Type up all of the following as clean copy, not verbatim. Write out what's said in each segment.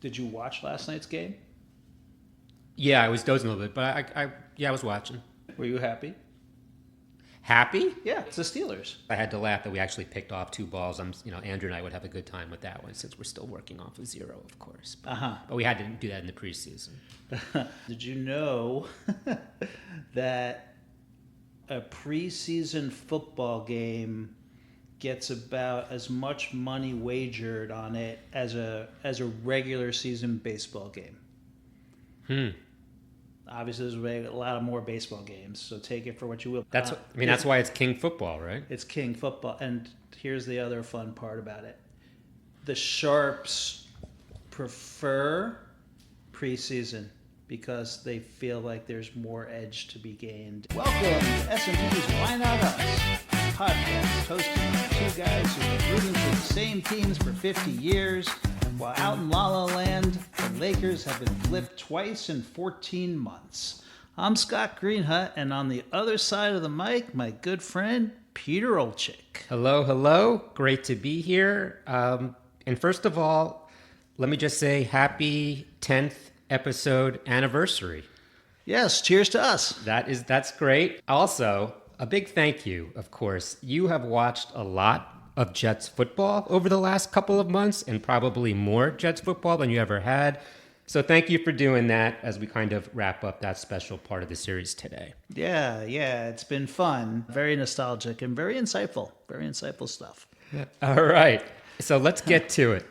Did you watch last night's game? Yeah, I was dozing a little bit, but I was watching. Were you happy? Happy? Yeah, it's the Steelers. I had to laugh that we actually picked off 2 balls. Andrew and I would have a good time with that one since we're still working off of 0, of course. But we had to do that in the preseason. Did you know that a preseason football game gets about as much money wagered on it as a regular season baseball game? Obviously, there's a lot of more baseball games, so take it for what you will. That's why it's king football, right? It's king football, and here's the other fun part about it: the sharps prefer preseason because they feel like there's more edge to be gained. Welcome to S&P's Why Not Us, podcast hosted by 2 guys who've been rooting for the same teams for 50 years. While out in La La Land, the Lakers have been flipped twice in 14 months. I'm Scott Greenhut, and on the other side of the mic, my good friend, Peter Olczyk. Hello. Great to be here. And first of all, let me just say happy 10th episode anniversary. Yes, cheers to us. That's great. Also, a big thank you, of course. You have watched a lot of Jets football over the last couple of months, and probably more Jets football than you ever had. So thank you for doing that as we kind of wrap up that special part of the series today. Yeah, it's been fun. Very nostalgic and very insightful stuff. All right, so let's get to it.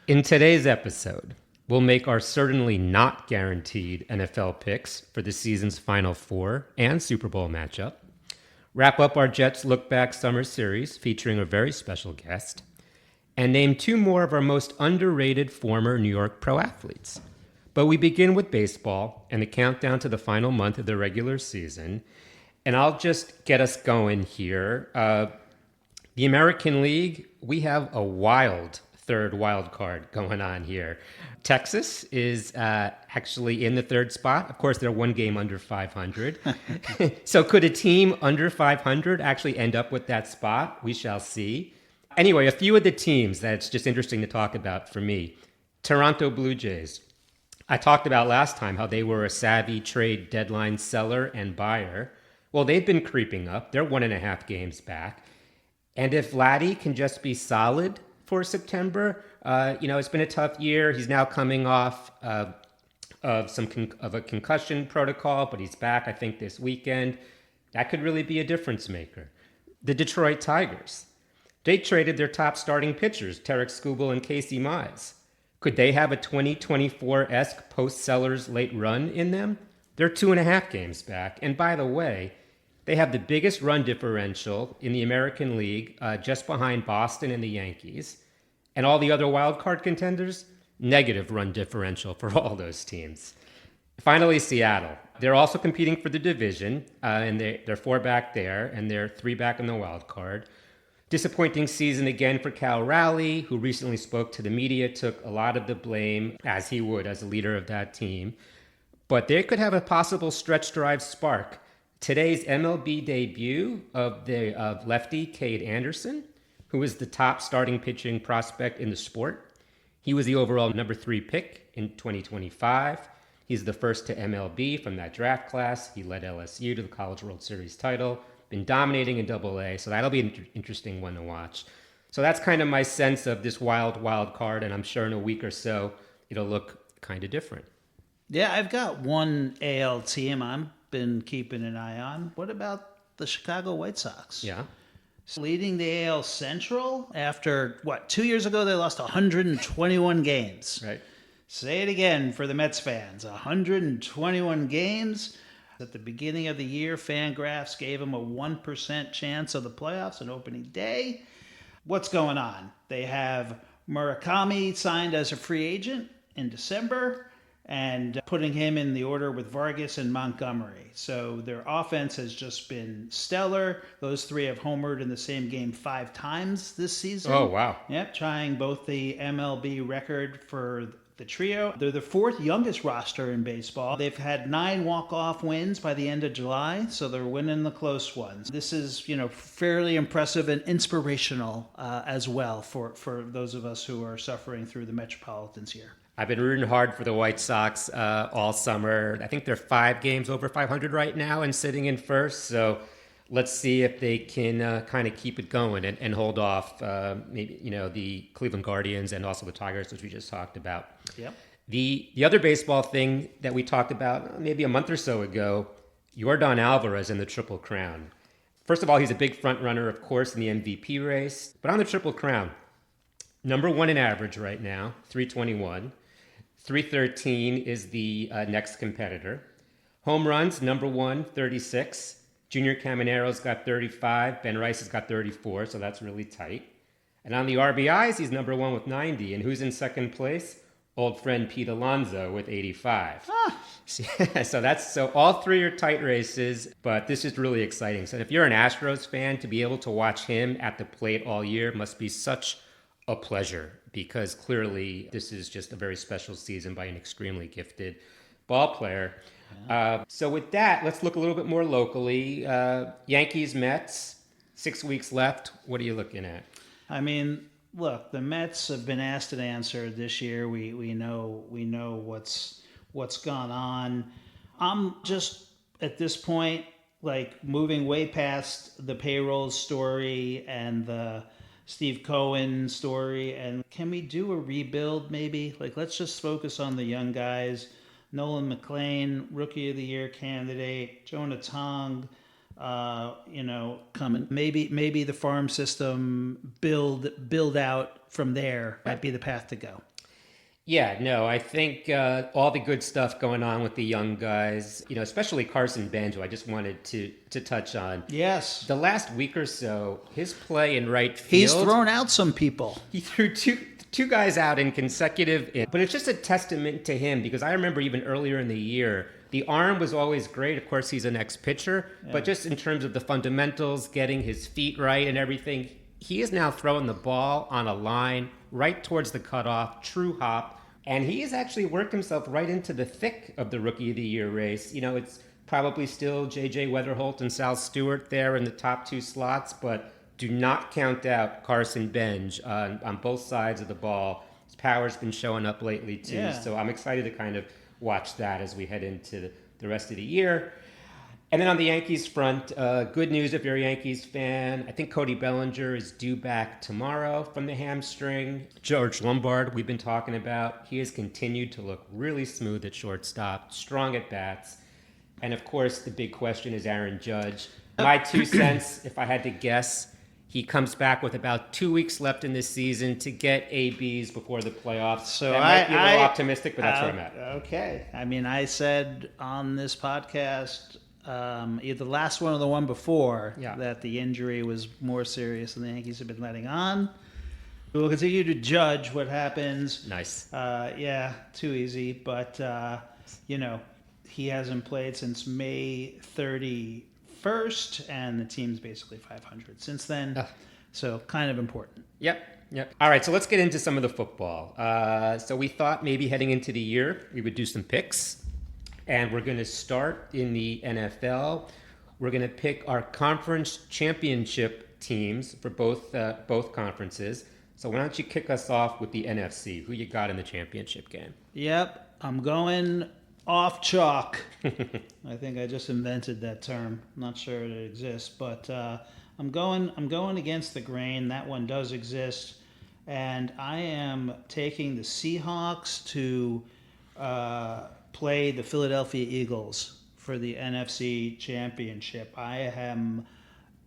In today's episode, we'll make our certainly not guaranteed NFL picks for the season's Final Four and Super Bowl matchup, wrap up our Jets Look Back Summer Series featuring a very special guest, and name 2 more of our most underrated former New York pro athletes. But we begin with baseball and the countdown to the final month of the regular season. And I'll just get us going here. The American League, we have a wild third wild card going on here. Texas is actually in the 3rd spot. Of course, they're 1 game under 500. So could a team under 500 actually end up with that spot? We shall see. Anyway, a few of the teams that's just interesting to talk about for me. Toronto Blue Jays. I talked about last time how they were a savvy trade deadline seller and buyer. Well, they've been creeping up. They're 1.5 games back. And if Vladdy can just be solid for September, it's been a tough year. He's now coming off of a concussion protocol, but he's back, I think, this weekend. That could really be a difference maker. The Detroit Tigers. They traded their top starting pitchers, Tarek Skubal and Casey Mize. Could they have a 2024-esque post-Sellers late run in them? They're 2.5 games back. And by the way, they have the biggest run differential in the American League, just behind Boston and the Yankees. And all the other wild card contenders, negative run differential for all those teams. Finally, Seattle. They're also competing for the division, and they're 4 back there, and they're 3 back in the wild card. Disappointing season again for Cal Raleigh, who recently spoke to the media, took a lot of the blame, as he would as a leader of that team. But they could have a possible stretch drive spark. Today's MLB debut of lefty Cade Anderson, who is the top starting pitching prospect in the sport. He was the overall number 3 pick in 2025. He's the first to MLB from that draft class. He led LSU to the College World Series title, been dominating in AA, so that'll be an interesting one to watch. So that's kind of my sense of this wild card, and I'm sure in a week or so, it'll look kind of different. Yeah, I've got one AL team I've been keeping an eye on. What about the Chicago White Sox? Yeah. Leading the AL Central after, 2 years ago they lost 121 games. Right. Say it again for the Mets fans, 121 games. At the beginning of the year, Fangraphs gave them a 1% chance of the playoffs on opening day. What's going on? They have Murakami signed as a free agent in December and putting him in the order with Vargas and Montgomery. So their offense has just been stellar. Those 3 have homered in the same game 5 times this season. Oh, wow. Yep, tying both the MLB record for the trio. They're the 4th youngest roster in baseball. They've had 9 walk-off wins by the end of July, so they're winning the close ones. This is, fairly impressive and inspirational as well for those of us who are suffering through the Metropolitans here. I've been rooting hard for the White Sox all summer. I think they're 5 games over 500 right now and sitting in first. So let's see if they can kind of keep it going and hold off maybe the Cleveland Guardians and also the Tigers, which we just talked about. Yep. The other baseball thing that we talked about maybe a month or so ago, Yordan Alvarez in the Triple Crown. First of all, he's a big front runner, of course, in the MVP race. But on the Triple Crown, number 1 in average right now, 321. 313 is the next competitor. Home runs, number 1, 36. Junior Caminero's got 35. Ben Rice has got 34, so that's really tight. And on the RBIs, he's number 1 with 90. And who's in second place? Old friend Pete Alonso with 85. So all 3 are tight races, but this is really exciting. So if you're an Astros fan, to be able to watch him at the plate all year must be such a pleasure, because clearly this is just a very special season by an extremely gifted ball player. Yeah. So with that, let's look a little bit more locally. Yankees, Mets, 6 weeks left. What are you looking at? I mean, look, the Mets have been asked and answered this year. We know what's gone on. I'm just at this point like moving way past the payroll story and the Steve Cohen story, and can we do a rebuild maybe? Like, let's just focus on the young guys. Nolan McLean, Rookie of the Year candidate. Jonah Tong, coming. Maybe the farm system build out from there might be the path to go. Yeah, no, I think all the good stuff going on with the young guys, especially Carson Bench, who I just wanted to touch on. Yes. The last week or so, his play in right field. He's thrown out some people. He threw two guys out in consecutive, but it's just a testament to him, because I remember even earlier in the year, the arm was always great. Of course, he's an ex-pitcher, but just in terms of the fundamentals, getting his feet right and everything, he is now throwing the ball on a line right towards the cutoff, true hop. And he has actually worked himself right into the thick of the Rookie of the Year race. It's probably still J.J. Weatherholt and Sal Stewart there in the top 2 slots, but do not count out Carson Bench on both sides of the ball. His power's been showing up lately, too. Yeah. So I'm excited to kind of watch that as we head into the rest of the year. And then on the Yankees front, good news if you're a Yankees fan. I think Cody Bellinger is due back tomorrow from the hamstring. George Lombard, we've been talking about. He has continued to look really smooth at shortstop, strong at bats. And of course, the big question is Aaron Judge. My 2 cents, if I had to guess, he comes back with about 2 weeks left in this season to get ABs before the playoffs. So that might be a little optimistic, but that's where I'm at. Okay. I mean, I said on this podcast, either the last one or the one before, that the injury was more serious than the Yankees have been letting on. We will continue to judge what happens. Nice. Too easy. But, he hasn't played since May 31st, and the team's basically 500 since then. So kind of important. Yep. All right, so let's get into some of the football. So we thought maybe heading into the year, we would do some picks. And we're going to start in the NFL. We're going to pick our conference championship teams for both conferences. So why don't you kick us off with the NFC? Who you got in the championship game? Yep, I'm going off chalk. I think I just invented that term. I'm not sure it exists, but I'm going against the grain. That one does exist, and I am taking the Seahawks to play the Philadelphia Eagles for the NFC Championship. I am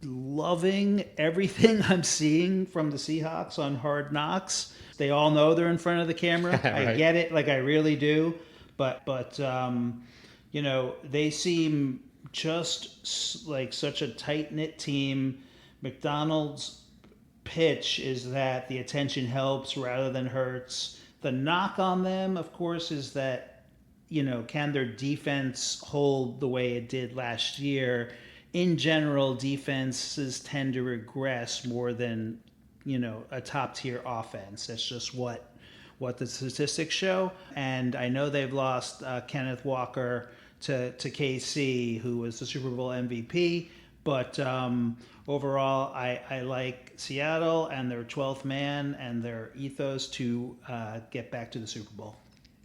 loving everything I'm seeing from the Seahawks on Hard Knocks. They all know they're in front of the camera. Right. I get it, like I really do. But they seem just like such a tight-knit team. McDonald's pitch is that the attention helps rather than hurts. The knock on them, of course, is that can their defense hold the way it did last year? In general, defenses tend to regress more than, a top-tier offense. That's just what the statistics show. And I know they've lost Kenneth Walker to KC, who was the Super Bowl MVP. But overall, I like Seattle and their 12th man and their ethos to get back to the Super Bowl.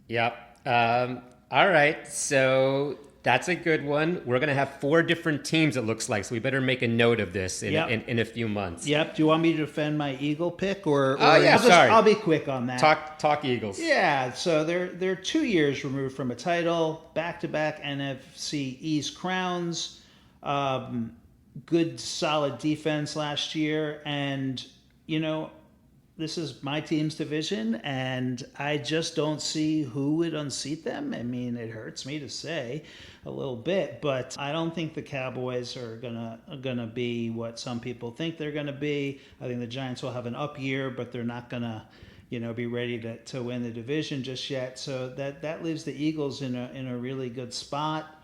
Yep. All right. So that's a good one. We're going to have 4 different teams, it looks like. So we better make a note of this Yep. in a few months. Yep. Do you want me to defend my Eagle pick, or Oh, yeah, sorry. I'll be quick on that. Talk Eagles. Yeah, so they're 2 years removed from a title, back-to-back NFC East crowns, good solid defense last year, and this is my team's division, and I just don't see who would unseat them. I mean, it hurts me to say a little bit, but I don't think the Cowboys are gonna be what some people think they're gonna be. I think the Giants will have an up year, but they're not gonna be ready to win the division just yet. So that leaves the Eagles in a really good spot.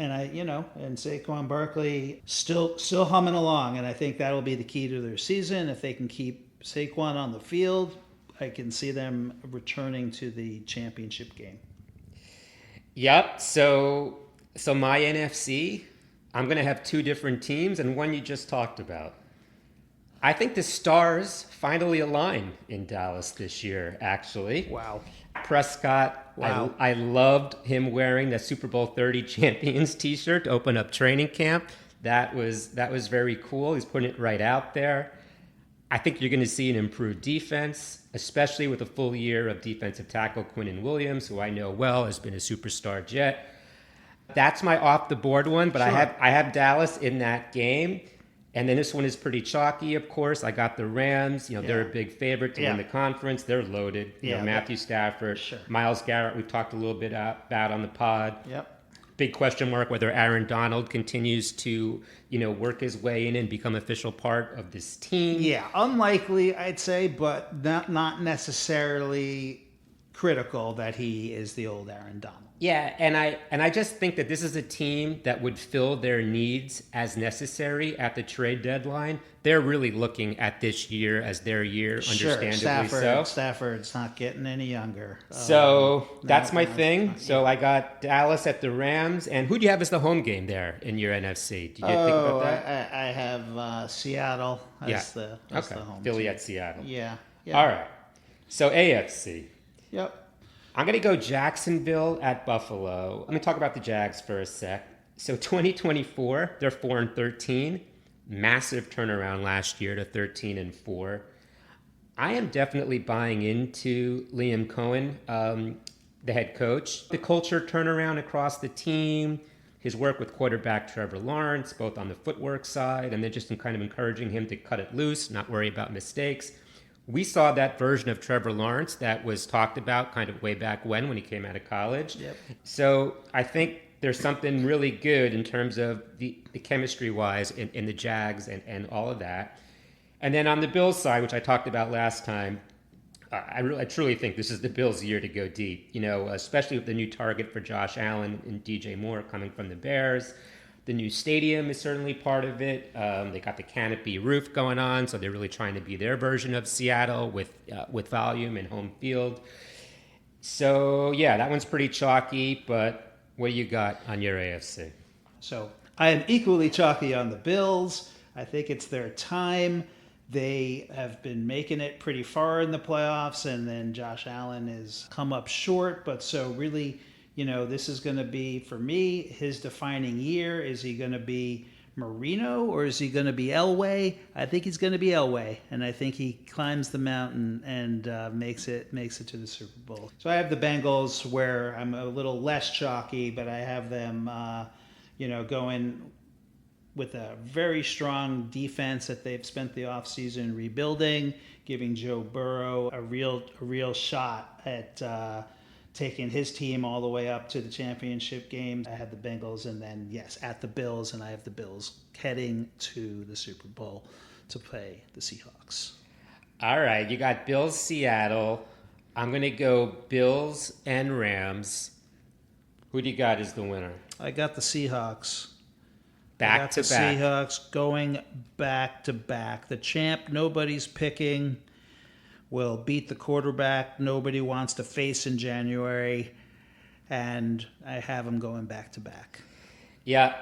And and Saquon Barkley still humming along, and I think that'll be the key to their season. If they can keep Saquon on the field, I can see them returning to the championship game. Yep. So my NFC, I'm going to have 2 different teams, and one you just talked about. I think the stars finally align in Dallas this year, actually. Wow. Prescott, Wow. I loved him wearing the Super Bowl 30 champions t-shirt to open up training camp. That was very cool. He's putting it right out there. I think you're going to see an improved defense, especially with a full year of defensive tackle Quinnen Williams, who I know well, has been a superstar Jet. That's my off-the-board one, but Sure. I have Dallas in that game. And then this one is pretty chalky, of course. I got the Rams. They're a big favorite to win the conference. They're loaded. Matthew Stafford, Sure. Myles Garrett, we've talked a little bit about on the pod. Yep. Big question mark whether Aaron Donald continues to, work his way in and become official part of this team. Yeah, unlikely, I'd say, but not necessarily critical that he is the old Aaron Donald. Yeah, and I just think that this is a team that would fill their needs as necessary at the trade deadline. They're really looking at this year as their year, understandably so. Stafford's not getting any younger. So that's my thing. So I got Dallas at the Rams. And who do you have as the home game there in your NFC? Did you think about that? I have Seattle as the home Philly team. at Seattle. Yeah. All right. So AFC. Yep. I'm going to go Jacksonville at Buffalo. Let me talk about the Jags for a sec. So 2024, they're 4-13. Massive turnaround last year to 13-4. I am definitely buying into Liam Cohen, the head coach. The culture turnaround across the team, his work with quarterback Trevor Lawrence, both on the footwork side, and then just kind of encouraging him to cut it loose, not worry about mistakes. We saw that version of Trevor Lawrence that was talked about kind of way back when he came out of college. Yep. So I think there's something really good in terms of the chemistry-wise in the Jags and all of that. And then on the Bills side, which I talked about last time, I truly think this is the Bills' year to go deep, especially with the new target for Josh Allen and DJ Moore coming from the Bears. The new stadium is certainly part of it. They got the canopy roof going on, so they're really trying to be their version of Seattle with volume and home field. So, yeah, that one's pretty chalky, but what do you got on your AFC? So I am equally chalky on the Bills. I think it's their time. They have been making it pretty far in the playoffs, and then Josh Allen has come up short. But so really, this is going to be, for me, his defining year. Is he going to be Marino or is he going to be Elway? I think he's going to be Elway, and I think he climbs the mountain and makes it to the Super Bowl. So I have the Bengals, where I'm a little less chalky, but I have them, going with a very strong defense that they've spent the offseason rebuilding, giving Joe Burrow a real shot at taking his team all the way up to the championship game. I have the Bengals, and then, yes, at the Bills, and I have the Bills heading to the Super Bowl to play the Seahawks. All right, you got Bills, Seattle. I'm going to go Bills and Rams. Who do you got as the winner? I got the Seahawks. Back to back. Seahawks going back to back. The champ nobody's picking will beat the quarterback nobody wants to face in January, and I have them going back to back. Yeah,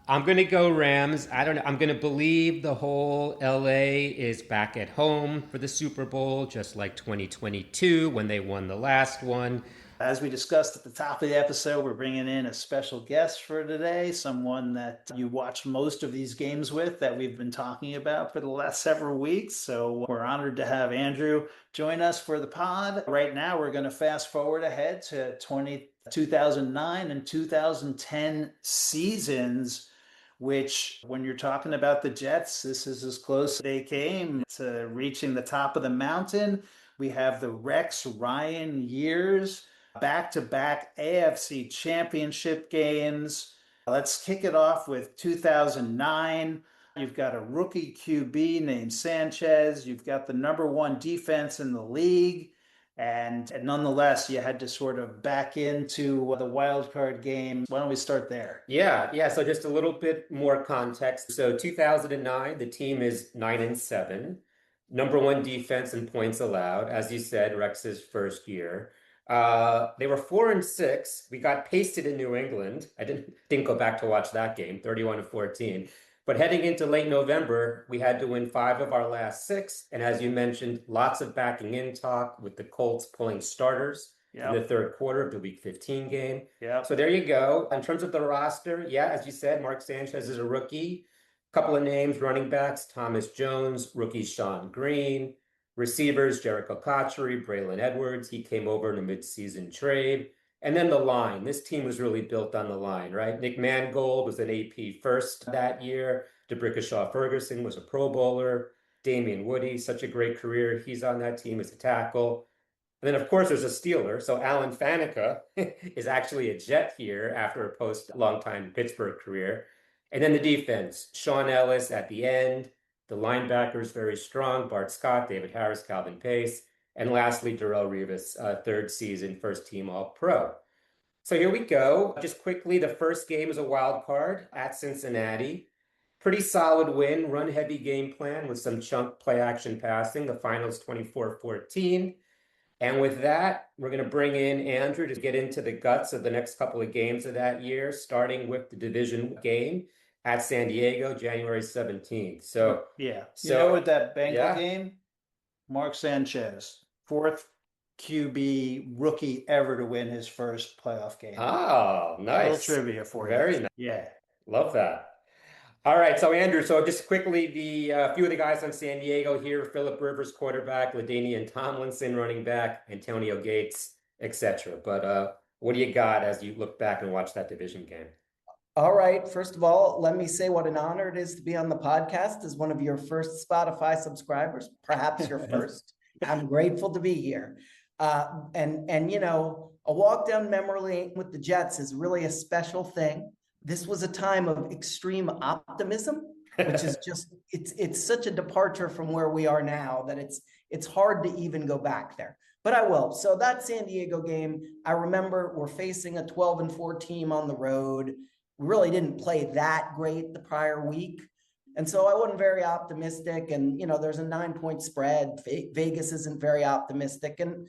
I'm going to go Rams. I don't know. I'm going to believe the whole LA is back at home for the Super Bowl, just like 2022 when they won the last one. As we discussed at the top of the episode, we're bringing in a special guest for today, someone that you watch most of these games with that we've been talking about for the last several weeks. So we're honored to have Andrew join us for the pod. Right now, we're going to fast forward ahead to 2009 and 2010 seasons, which when you're talking about the Jets, this is as close as they came to reaching the top of the mountain. We have the Rex Ryan years, back-to-back AFC championship games. Let's kick it off with 2009. You've got a rookie QB named Sanchez. You've got the number one defense in the league. And nonetheless, you had to sort of back into the wild card game. Why don't we start there? Yeah. So just a little bit more context. So 2009, the team is 9-7, number one defense in points allowed. As you said, Rex's first year. They were 4-6. We got pasted in New England. I didn't go back to watch that game, 31-14. But heading into late November, we had to win 5 of our last 6. And as you mentioned, lots of backing in talk with the Colts pulling starters in the third quarter of the Week 15 game. So there you go. In terms of the roster, yeah, as you said, Mark Sanchez is a rookie. Couple of names, running backs, Thomas Jones, rookie Sean Green, receivers, Jericho Cotchery, Braylon Edwards. He came over in a midseason trade. And then the line. This team was really built on the line, right? Nick Mangold was an AP first that year. DeBrickashaw Ferguson was a Pro Bowler. Damian Woody, such a great career. He's on that team as a tackle. And then, of course, there's a Steeler. So Alan Faneca is actually a Jet here after a long-time Pittsburgh career. And then the defense, Sean Ellis at the end. The linebackers very strong. Bart Scott, David Harris, Calvin Pace. And lastly, Darrelle Revis, third season, first team All-Pro. So here we go. Just quickly, the first game is a wild card at Cincinnati. Pretty solid win, run-heavy game plan with some chunk play-action passing. The finals 24-14. And with that, we're going to bring in Andrew to get into the guts of the next couple of games of that year, starting with the division game at San Diego, January 17th. So, with that Bengal game, Mark Sanchez, fourth QB rookie ever to win his first playoff game. Oh, nice. A little trivia for you. Very nice. Yeah. Love that. All right, so Andrew, so just quickly, the few of the guys on San Diego here, Phillip Rivers, quarterback, LaDainian Tomlinson, running back, Antonio Gates, etc. But what do you got as you look back and watch that division game? All right. First of all, let me say what an honor it is to be on the podcast as one of your first Spotify subscribers, perhaps your first. I'm grateful to be here. And you know, a walk down memory lane with the Jets is really a special thing. This was a time of extreme optimism, which is just, it's such a departure from where we are now that it's hard to even go back there. But I will. So that San Diego game, I remember we're facing a 12-4 team on the road. We really didn't play that great the prior week. And so I wasn't very optimistic. And, you know, there's a 9-point spread. Vegas isn't very optimistic. And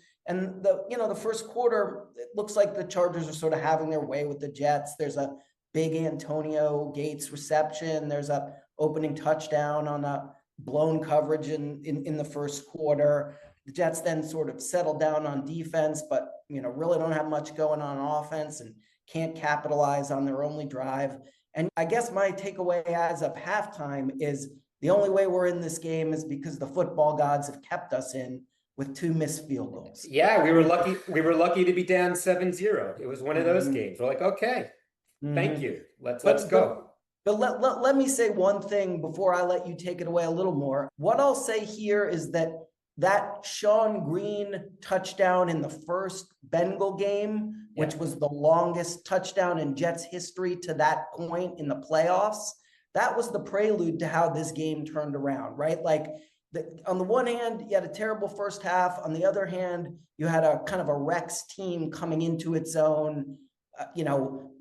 the first quarter, it looks like the Chargers are sort of having their way with the Jets. There's a big Antonio Gates reception. There's a opening touchdown on a blown coverage in the first quarter. The Jets then sort of settle down on defense, but, you know, really don't have much going on offense and can't capitalize on their only drive. And I guess my takeaway as of halftime is the only way we're in this game is because the football gods have kept us in with 2 missed field goals. Yeah, we were lucky. We were lucky to be down 7-0. It was one of those games. We're like, okay, thank you. Let's go. But let me say one thing before I let you take it away a little more. What I'll say here is that Sean Green touchdown in the first Bengal game, which was the longest touchdown in Jets history to that point in the playoffs, that was the prelude to how this game turned around, right? Like, on the one hand, you had a terrible first half. On the other hand, you had a kind of a Rex team coming into its own,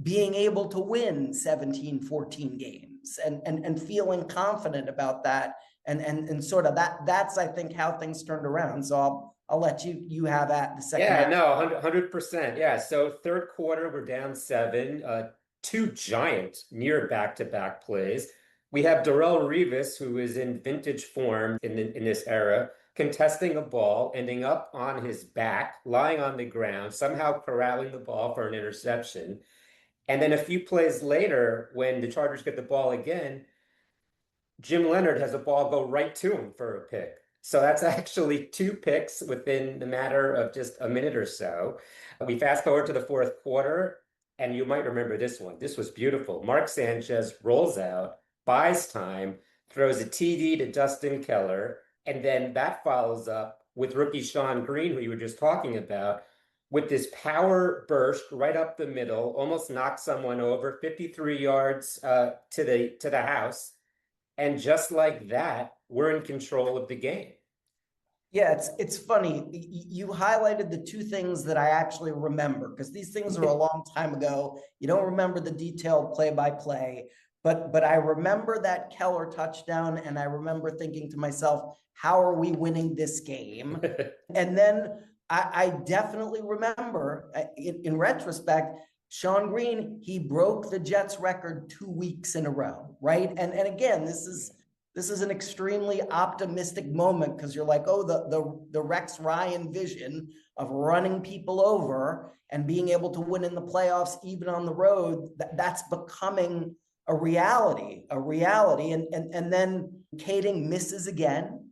being able to win 17-14 games and feeling confident about that. And sort of that's, I think, how things turned around. So I'll let you have at the second half. Yeah, no, 100%. Yeah, so third quarter, we're down 7. two giant near back-to-back plays. We have Darrell Revis, who is in vintage form in this era, contesting a ball, ending up on his back, lying on the ground, somehow corralling the ball for an interception. And then a few plays later, when the Chargers get the ball again, Jim Leonard has a ball go right to him for a pick. So that's actually two picks within the matter of just a minute or so. We fast forward to the fourth quarter, and you might remember this one. This was beautiful. Mark Sanchez rolls out, buys time, throws a TD to Dustin Keller, and then that follows up with rookie Sean Green, who you were just talking about, with this power burst right up the middle, almost knocked someone over, 53 yards to the house. And just like that, we're in control of the game. Yeah, it's funny. You highlighted the two things that I actually remember, because these things are a long time ago. You don't remember the detailed play-by-play, but I remember that Keller touchdown, and I remember thinking to myself, how are we winning this game? And then I definitely remember, in retrospect, Sean Green, he broke the Jets record 2 weeks in a row, right? And again, this is an extremely optimistic moment, because you're like, oh, the Rex Ryan vision of running people over and being able to win in the playoffs, even on the road, that's becoming a reality. And then Kading misses again.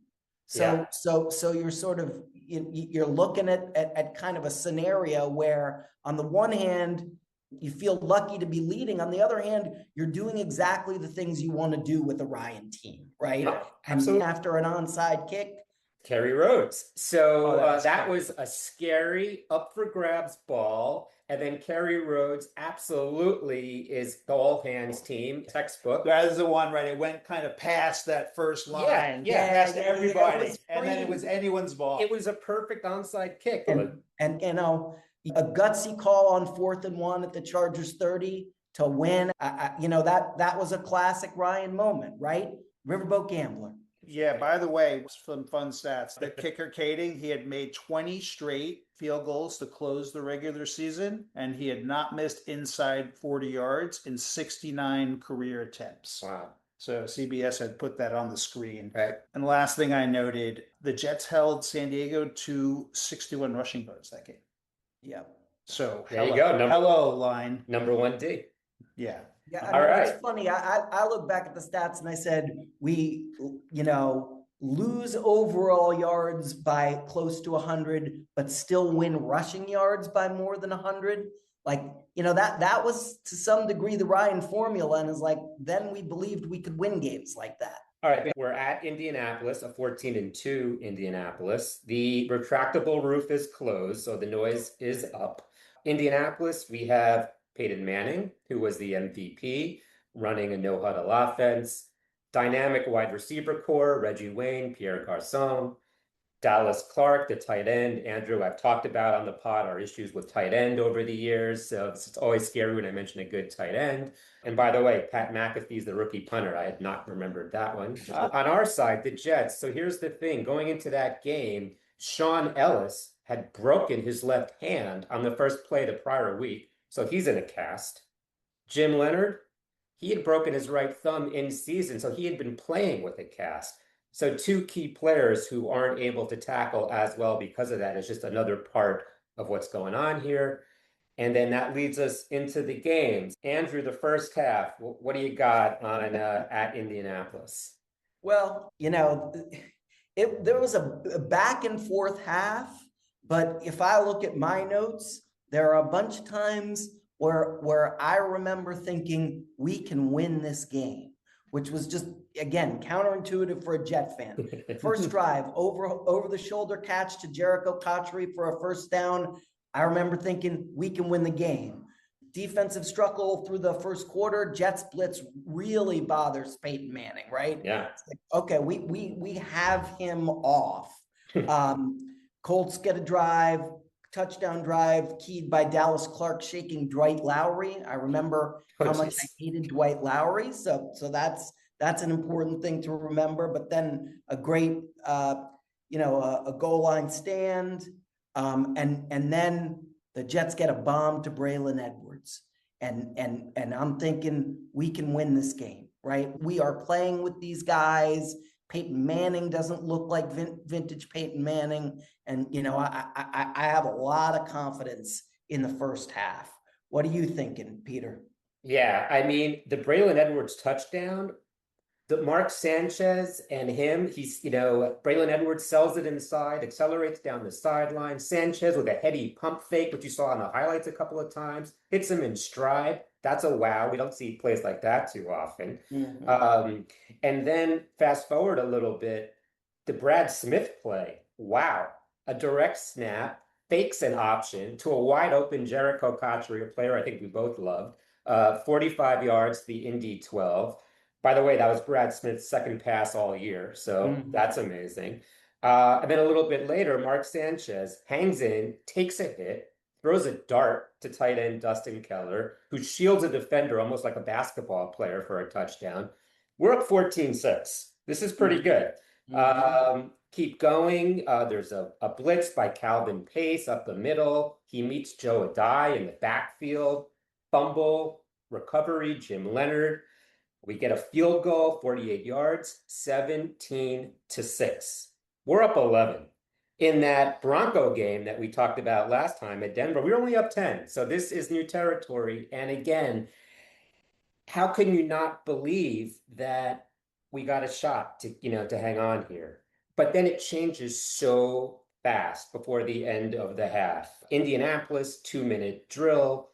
So you're sort of, you're looking at kind of a scenario where, on the one hand, you feel lucky to be leading. On the other hand, you're doing exactly the things you want to do with the Ryan team, right? Yeah, absolutely. And after an onside kick, Kerry Rhodes. So that cool. was a scary up for grabs ball. And then Kerry Rhodes absolutely is the all hands team textbook. That is the one, right? It went kind of past that first line, past everybody, and then it was anyone's ball. It was a perfect onside kick. And you know, a gutsy call on 4th and 1 at the Chargers 30 to win. That was a classic Ryan moment, right? Riverboat Gambler. Yeah, by the way, some fun stats. The kicker Kading, he had made 20 straight field goals to close the regular season, and he had not missed inside 40 yards in 69 career attempts. Wow. So CBS had put that on the screen. Right. And the last thing I noted, the Jets held San Diego to 61 rushing yards that game. Yeah. So there you go. Hello, line. Number 1D. Yeah. Yeah, All right. It's funny. I look back at the stats and I said, we, lose overall yards by close to 100, but still win rushing yards by more than 100. Like, that was to some degree the Ryan formula, and is like, then we believed we could win games like that. All right, we're at Indianapolis, a 14-2 Indianapolis. The retractable roof is closed, so the noise is up. Indianapolis, we have Peyton Manning, who was the MVP, running a no-huddle offense. Dynamic wide receiver core, Reggie Wayne, Pierre Garçon. Dallas Clark, the tight end. Andrew, I've talked about on the pod our issues with tight end over the years. So it's always scary when I mention a good tight end. And by the way, Pat McAfee's the rookie punter. I had not remembered that one. On our side, the Jets. So here's the thing. Going into that game, Sean Ellis had broken his left hand on the first play the prior week. So he's in a cast. Jim Leonard, he had broken his right thumb in season. So he had been playing with a cast. So two key players who aren't able to tackle as well because of that is just another part of what's going on here. And then that leads us into the games. Andrew, the first half, what do you got on at Indianapolis? Well, there was a back and forth half, but if I look at my notes, there are a bunch of times where I remember thinking we can win this game, which was just, again, counterintuitive for a Jet fan. First drive, over the shoulder catch to Jericho Cotchery for a first down. I remember thinking we can win the game. Defensive struggle through the first quarter. Jets blitz really bothers Peyton Manning, right? Yeah. It's like, okay, we have him off. Colts get a drive, touchdown drive keyed by Dallas Clark shaking Dwight Lowry. I remember how much I hated Dwight Lowry. So that's an important thing to remember. But then a great, a goal line stand. And then the Jets get a bomb to Braylon Edwards. And I'm thinking we can win this game, right? We are playing with these guys. Peyton Manning doesn't look like vintage Peyton Manning. And, I have a lot of confidence in the first half. What are you thinking, Peter? Yeah, I mean, the Braylon Edwards touchdown, the Mark Sanchez and him, Braylon Edwards sells it inside, accelerates down the sideline. Sanchez with a heady pump fake, which you saw in the highlights a couple of times, hits him in stride. That's a wow. We don't see plays like that too often. And then fast forward a little bit, the Brad Smith play. Wow. A direct snap, fakes an option to a wide open Jericho Cotchery, a player I think we both loved. 45 yards to the Indy 12. By the way, that was Brad Smith's second pass all year, so that's amazing. And then a little bit later, Mark Sanchez hangs in, takes a hit, throws a dart to tight end Dustin Keller, who shields a defender almost like a basketball player for a touchdown. We're up 14-6. This is pretty good. Keep going. There's a blitz by Calvin Pace up the middle. He meets Joe Adai in the backfield. Fumble, recovery, Jim Leonard. We get a field goal, 48 yards, 17-6. We're up 11. In that Bronco game that we talked about last time at Denver, we were only up 10. So this is new territory. And again, how can you not believe that we got a shot to hang on here? But then it changes so fast before the end of the half. Indianapolis, 2-minute drill.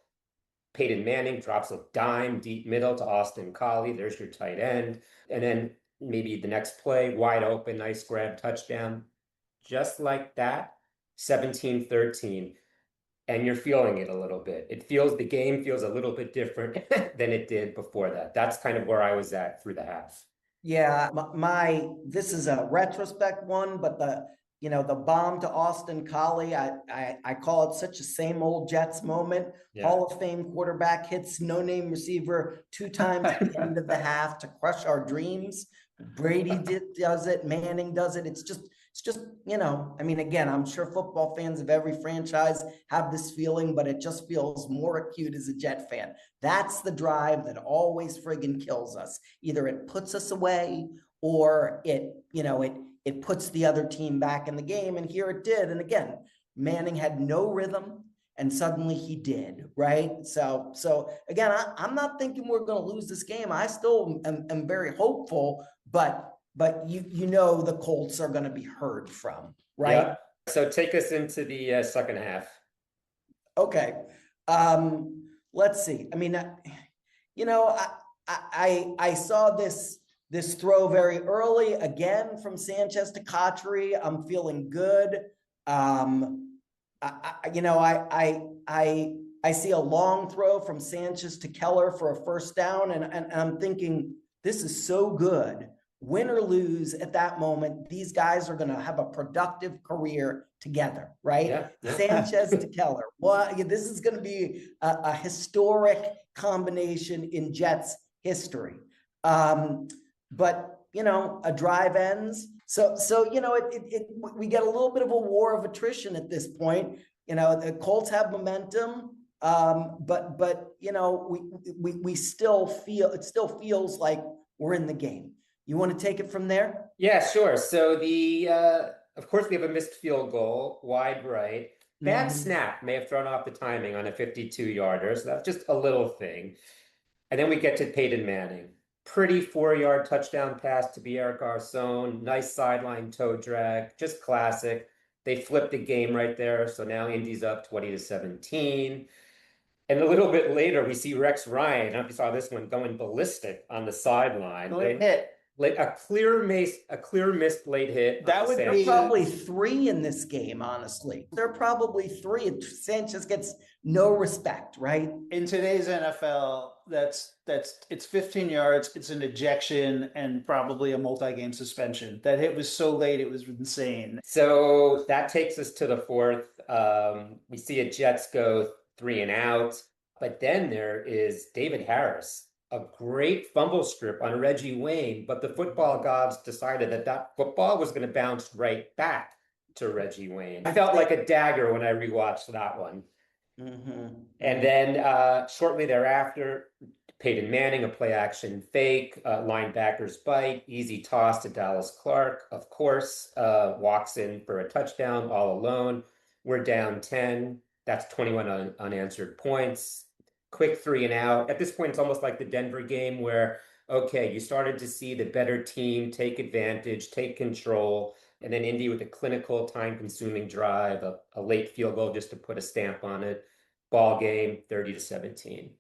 Peyton Manning drops a dime deep middle to Austin Collie. There's your tight end. And then maybe the next play, wide open, nice grab, touchdown. Just like that, 17-13. And you're feeling it a little bit. The game feels a little bit different than it did before that. That's kind of where I was at through the half. Yeah, this is a retrospect one, but the bomb to Austin Collie, I call it such a same old Jets moment. Yeah. Hall of Fame quarterback hits no-name receiver 2 times at the end of the half to crush our dreams. Brady does it, Manning does it. It's just, I mean, again, I'm sure football fans of every franchise have this feeling, but it just feels more acute as a Jet fan. That's the drive that always friggin' kills us. Either it puts us away or it puts the other team back in the game. And here it did. And again, Manning had no rhythm and suddenly he did, right? So again, I'm not thinking we're going to lose this game. I still am very hopeful, but the Colts are going to be heard from, right? Yeah. So take us into the second half. Okay. Let's see. I mean, I saw this throw very early again from Sanchez to Cotchery. I'm feeling good. I see a long throw from Sanchez to Keller for a first down, and I'm thinking this is so good. Win or lose at that moment, these guys are going to have a productive career together, right? Yeah. Sanchez to Keller. This is going to be a historic combination in Jets history. But a drive ends. So we get a little bit of a war of attrition at this point. The Colts have momentum, but we still feels like we're in the game. You want to take it from there? Yeah, sure. So of course, we have a missed field goal, wide right. Bad snap may have thrown off the timing on a 52-yarder. So that's just a little thing. And then we get to Peyton Manning. Pretty 4-yard touchdown pass to Pierre Garçon. Nice sideline toe drag. Just classic. They flipped the game right there. So now Indy's up 20-17. And a little bit later, we see Rex Ryan. I don't know if you saw this one going ballistic on the sideline. Good hit. A clear missed late hit. That would be probably 3 in this game, honestly. There are probably 3. Sanchez gets no respect, right? In today's NFL, it's 15 yards, it's an ejection, and probably a multi-game suspension. That hit was so late, it was insane. So that takes us to the fourth. We see a Jets go 3 and out, but then there is David Harris. A great fumble strip on Reggie Wayne, but the football gods decided that football was going to bounce right back to Reggie Wayne. I felt like a dagger when I rewatched that one. And then shortly thereafter, Peyton Manning, a play action fake, linebacker's bite, easy toss to Dallas Clark, of course, walks in for a touchdown all alone. We're down 10. That's 21 unanswered points. Quick 3 and out. At this point, it's almost like the Denver game where, okay, you started to see the better team take advantage, take control. And then Indy with a clinical, time-consuming drive, a late field goal just to put a stamp on it. Ball game, 30-17.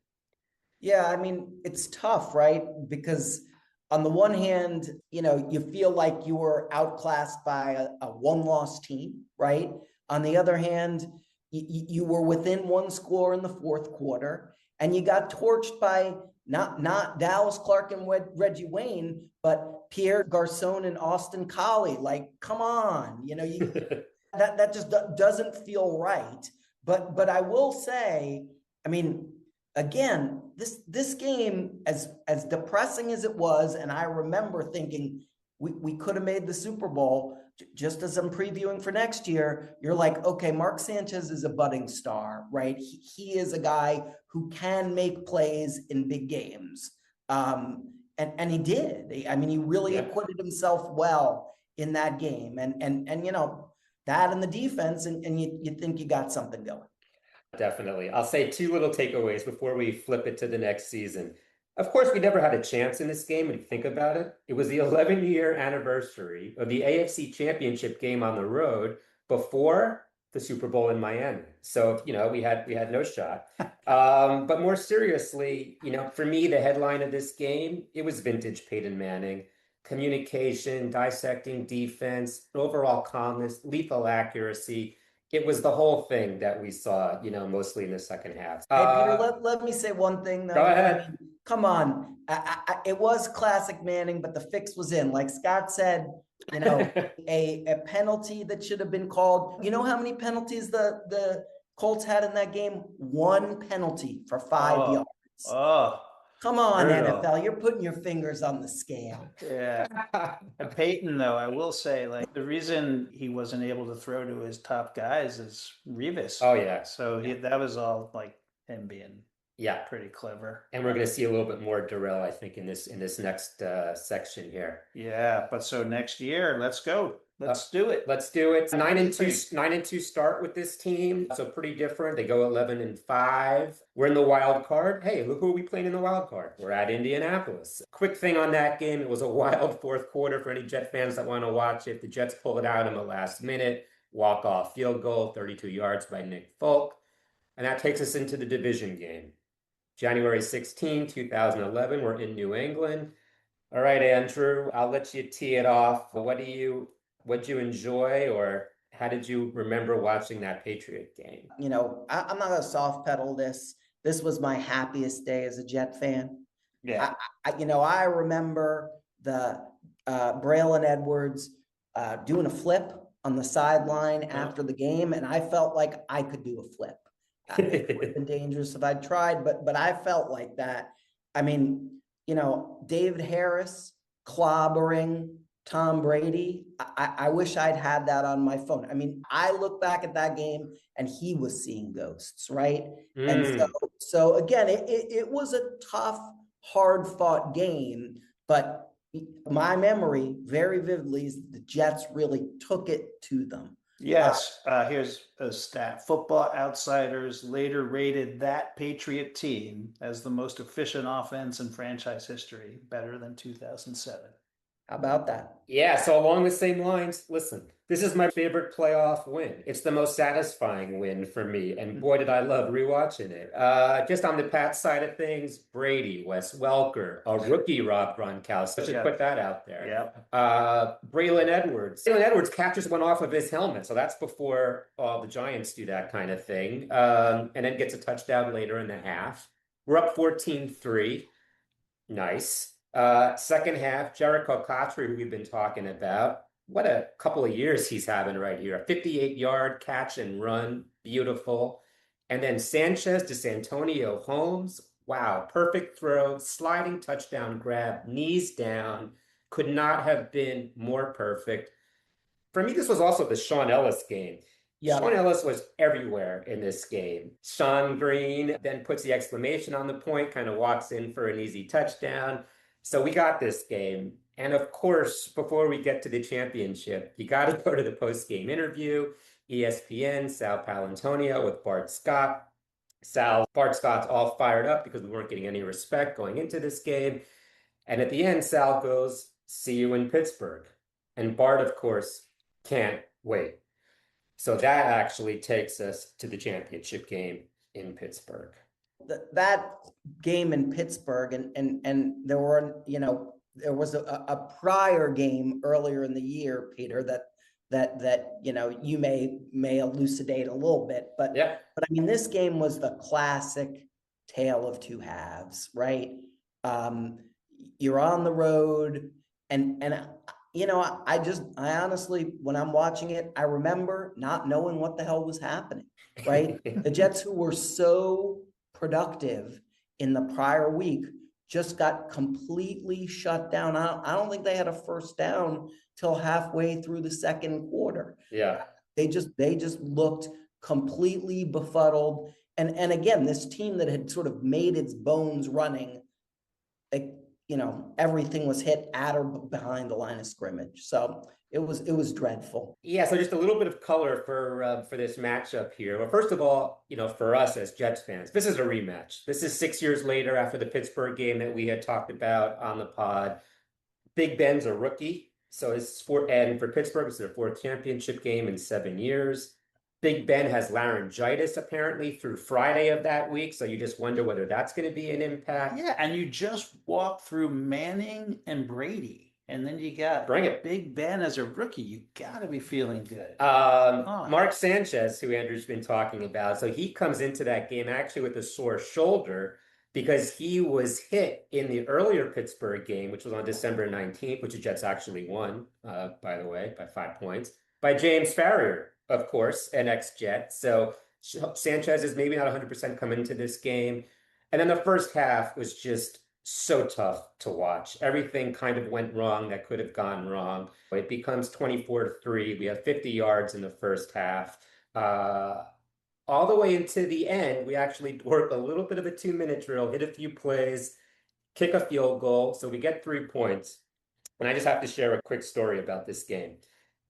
Yeah, I mean, it's tough, right? Because on the one hand, you feel like you were outclassed by a one-loss team, right? On the other hand, you were within one score in the fourth quarter, and you got torched by not Dallas Clark and Reggie Wayne, but Pierre Garcon and Austin Collie. Like, come on, that just doesn't feel right. But I will say, I mean, again, this game, as depressing as it was, and I remember thinking we could have made the Super Bowl. Just as I'm previewing for next year, you're like, okay, Mark Sanchez is a budding star, right? He is a guy who can make plays in big games. And he did. I mean, he really acquitted himself well in that game. And that and the defense, and you think you got something going. Definitely. I'll say two little takeaways before we flip it to the next season. Of course, we never had a chance in this game when you think about it. It was the 11-year anniversary of the AFC Championship game on the road before the Super Bowl in Miami. So, we had no shot. But more seriously, for me, the headline of this game, it was vintage Peyton Manning. Communication, dissecting defense, overall calmness, lethal accuracy. It was the whole thing that we saw, mostly in the second half. Hey, Peter, let me say one thing, though. Go ahead. I mean, come on. It was classic Manning, but the fix was in. Like Scott said, a penalty that should have been called. You know how many penalties the Colts had in that game? One penalty for 5 yards. Oh, come on, brutal. NFL. You're putting your fingers on the scale. Yeah. And Peyton, though, I will say, like, the reason he wasn't able to throw to his top guys is Revis. Oh, yeah. So that was all like him being pretty clever. And we're going to see a little bit more Darrell, I think, in this next section here. Yeah, but so next year, let's go. Let's do it. Let's do it. 9-2 start with this team. So pretty different. They go 11-5. We're in the wild card. Hey, look who are we playing in the wild card. We're at Indianapolis. Quick thing on that game. It was a wild fourth quarter for any Jet fans that want to watch it. The Jets pull it out in the last minute. Walk-off field goal, 32 yards by Nick Folk. And that takes us into the division game. January 16, 2011. We're in New England. All right, Andrew, I'll let you tee it off. What'd you enjoy, or how did you remember watching that Patriot game? I'm not going to soft pedal this. This was my happiest day as a Jet fan. Yeah. I remember the Braylon Edwards doing a flip on the sideline after the game, and I felt like I could do a flip. It would have been dangerous if I'd tried, but I felt like that. I mean, David Harris clobbering Tom Brady. I wish I'd had that on my phone. I mean, I look back at that game and he was seeing ghosts, right? And so again, it was a tough, hard fought game, but my memory very vividly is the Jets really took it to them. Yes. Here's a stat. Football Outsiders later rated that Patriot team as the most efficient offense in franchise history, better than 2007. How about that? Yeah, so along the same lines, listen, this is my favorite playoff win. It's the most satisfying win for me, and boy, did I love rewatching it. Just on the Pats side of things, Brady, Wes Welker, a rookie Rob Gronkowski. I should put that out there. Yeah. Braylon Edwards. Braylon Edwards catches one off of his helmet, so that's before all the Giants do that kind of thing, and then gets a touchdown later in the half. We're up 14-3. Nice. Second half, Jericho Cotchery, who we've been talking about. What a couple of years he's having right here. A 58-yard catch and run. Beautiful. And then Sanchez to Santonio Holmes. Wow. Perfect throw. Sliding touchdown grab. Knees down. Could not have been more perfect. For me, this was also the Sean Ellis game. Yeah. Sean Ellis was everywhere in this game. Sean Green then puts the exclamation on the point, kind of walks in for an easy touchdown. So we got this game. And of course, before we get to the championship, you got to go to the post-game interview. ESPN, Sal Palantonio with Bart Scott. Bart Scott's all fired up because we weren't getting any respect going into this game. And at the end, Sal goes, "See you in Pittsburgh." And Bart, of course, can't wait. So that actually takes us to the championship game in Pittsburgh. That game in Pittsburgh, and there were, there was a prior game earlier in the year, Peter, that you may elucidate a little bit, but Yeah. but I mean, this game was the classic tale of two halves, right? You're on the road, and I honestly, when I'm watching it, I remember not knowing what the hell was happening, right? The Jets, who were so productive in the prior week, just got completely shut down. I don't think they had a first down till halfway through the second quarter. Yeah. They just looked completely befuddled. And again, this team that had sort of made its bones running, everything was hit at or behind the line of scrimmage. So it was dreadful. Yeah, so just a little bit of color for this matchup here. Well, first of all, for us as Jets fans, this is a rematch. This is 6 years later after the Pittsburgh game that we had talked about on the pod. Big Ben's a rookie, so for Pittsburgh, it's their fourth championship game in 7 years. Big Ben has laryngitis apparently through Friday of that week, so you just wonder whether that's going to be an impact. Yeah, and you just walk through Manning and Brady, and then you got Bring it. Big Ben as a rookie. You got to be feeling good. Mark Sanchez, who Andrew's been talking about, so he comes into that game actually with a sore shoulder because he was hit in the earlier Pittsburgh game, which was on December 19th, which the Jets actually won, by the way, by 5 points, by James Farrier, of course, an ex-Jet. So Sanchez is maybe not 100% coming into this game. And then the first half was just so tough to watch. Everything kind of went wrong that could have gone wrong. It becomes 24-3. We have 50 yards in the first half. All the way into the end, we actually work a little bit of a 2-minute drill, hit a few plays, kick a field goal. So we get 3 points. And I just have to share a quick story about this game.